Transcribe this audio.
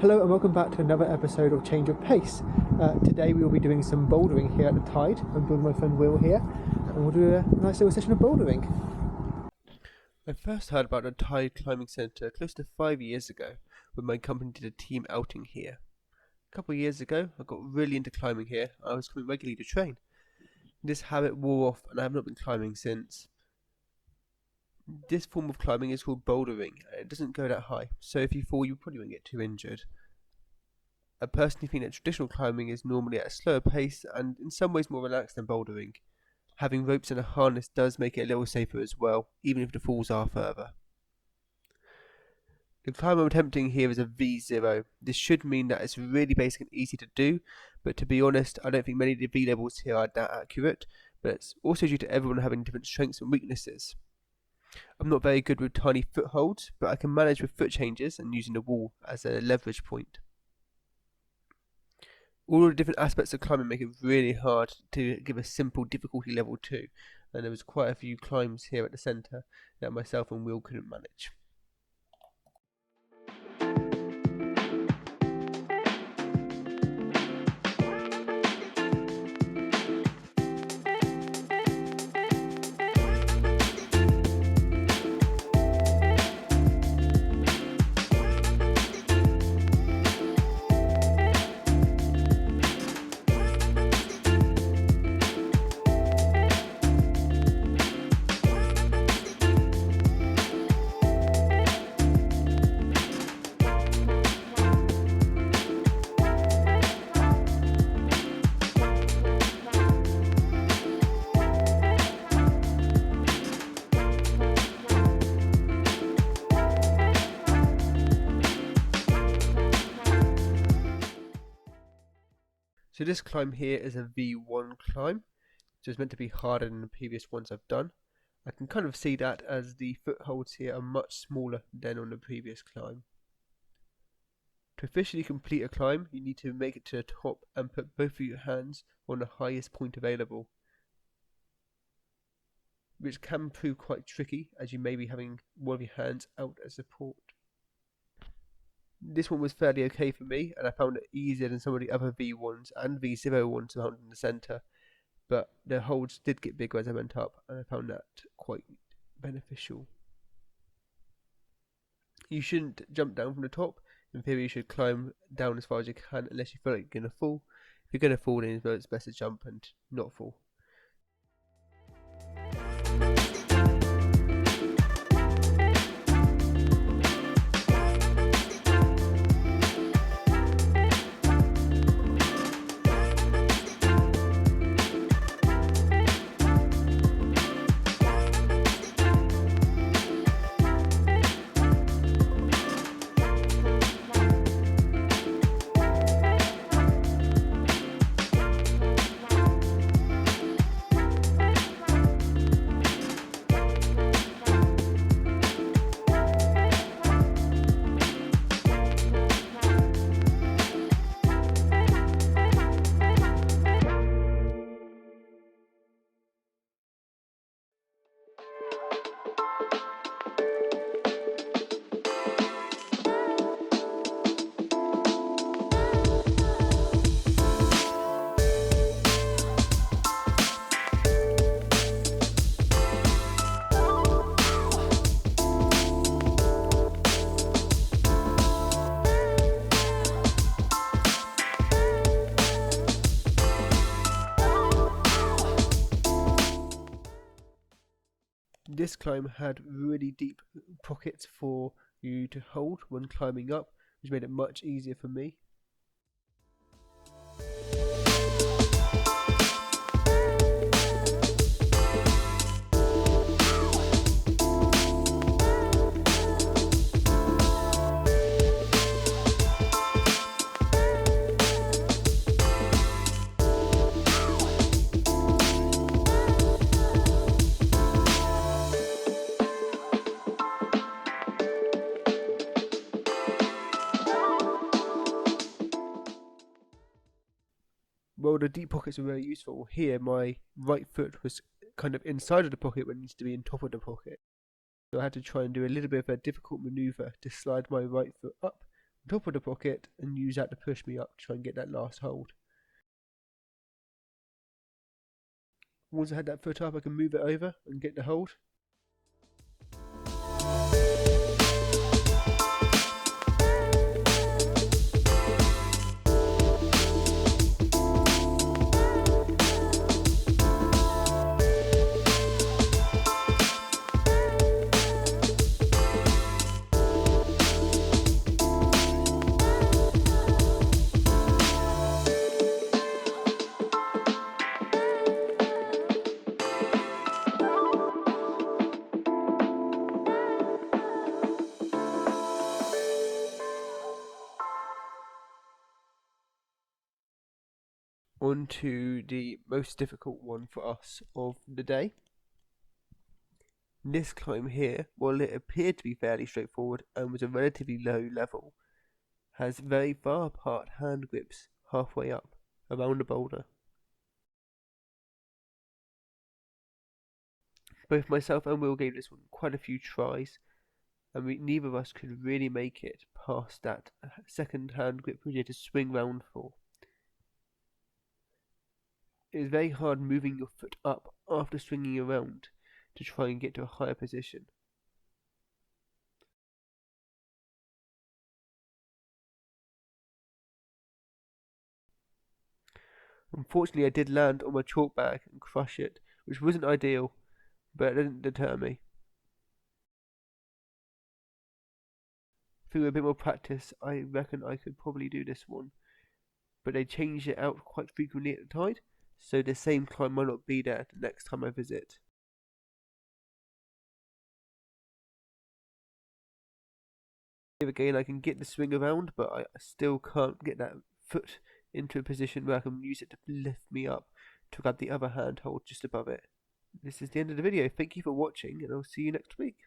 Hello and welcome back to another episode of Change of Pace. Today we will be doing some bouldering here at the Tide. I'm with my friend Will here and we'll do a nice little session of bouldering. I first heard about the Tide Climbing Centre close to 5 years ago when my company did a team outing here. A couple of years ago I got really into climbing here. I was coming regularly to train. This habit wore off and I have not been climbing since. This form of climbing is called bouldering and it doesn't go that high, so if you fall you probably won't get too injured. I personally think that traditional climbing is normally at a slower pace and in some ways more relaxed than bouldering. Having ropes and a harness does make it a little safer as well, even if the falls are further. The climb I'm attempting here is a V0. This should mean that it's really basic and easy to do, but to be honest, I don't think many of the V levels here are that accurate, but it's also due to everyone having different strengths and weaknesses. I'm not very good with tiny footholds, but I can manage with foot changes and using the wall as a leverage point. All of the different aspects of climbing make it really hard to give a simple difficulty level 2, and there was quite a few climbs here at the centre that myself and Will couldn't manage. So this climb here is a V1 climb, so it's meant to be harder than the previous ones I've done. I can kind of see that as the footholds here are much smaller than on the previous climb. To officially complete a climb, you need to make it to the top and put both of your hands on the highest point available, which can prove quite tricky as you may be having one of your hands out as support. This one was fairly okay for me, and I found it easier than some of the other V1s and V0 ones found in the centre, but the holds did get bigger as I went up, and I found that quite beneficial. You shouldn't jump down from the top. In theory, you should climb down as far as you can unless you feel like you're going to fall. If you're going to fall, then it's best to jump and not fall. This climb had really deep pockets for you to hold when climbing up, which made it much easier for me. Well, the deep pockets were very useful. Here, my right foot was kind of inside of the pocket when it needs to be on top of the pocket. So I had to try and do a little bit of a difficult maneuver to slide my right foot up on top of the pocket and use that to push me up to try and get that last hold. Once I had that foot up, I can move it over and get the hold. On to the most difficult one for us of the day. This climb here, while it appeared to be fairly straightforward and was a relatively low level, has very far apart hand grips halfway up around the boulder. Both myself and Will gave this one quite a few tries, and neither of us could really make it past that second hand grip we had to swing round for. It is very hard moving your foot up after swinging around to try and get to a higher position. Unfortunately, I did land on my chalk bag and crush it, which wasn't ideal, but it didn't deter me. Through a bit more practice, I reckon I could probably do this one, but they changed it out quite frequently at the tide, so the same climb might not be there the next time I visit. Again, I can get the swing around, but I still can't get that foot into a position where I can use it to lift me up to grab the other handhold just above it. This is the end of the video. Thank you for watching, and I'll see you next week.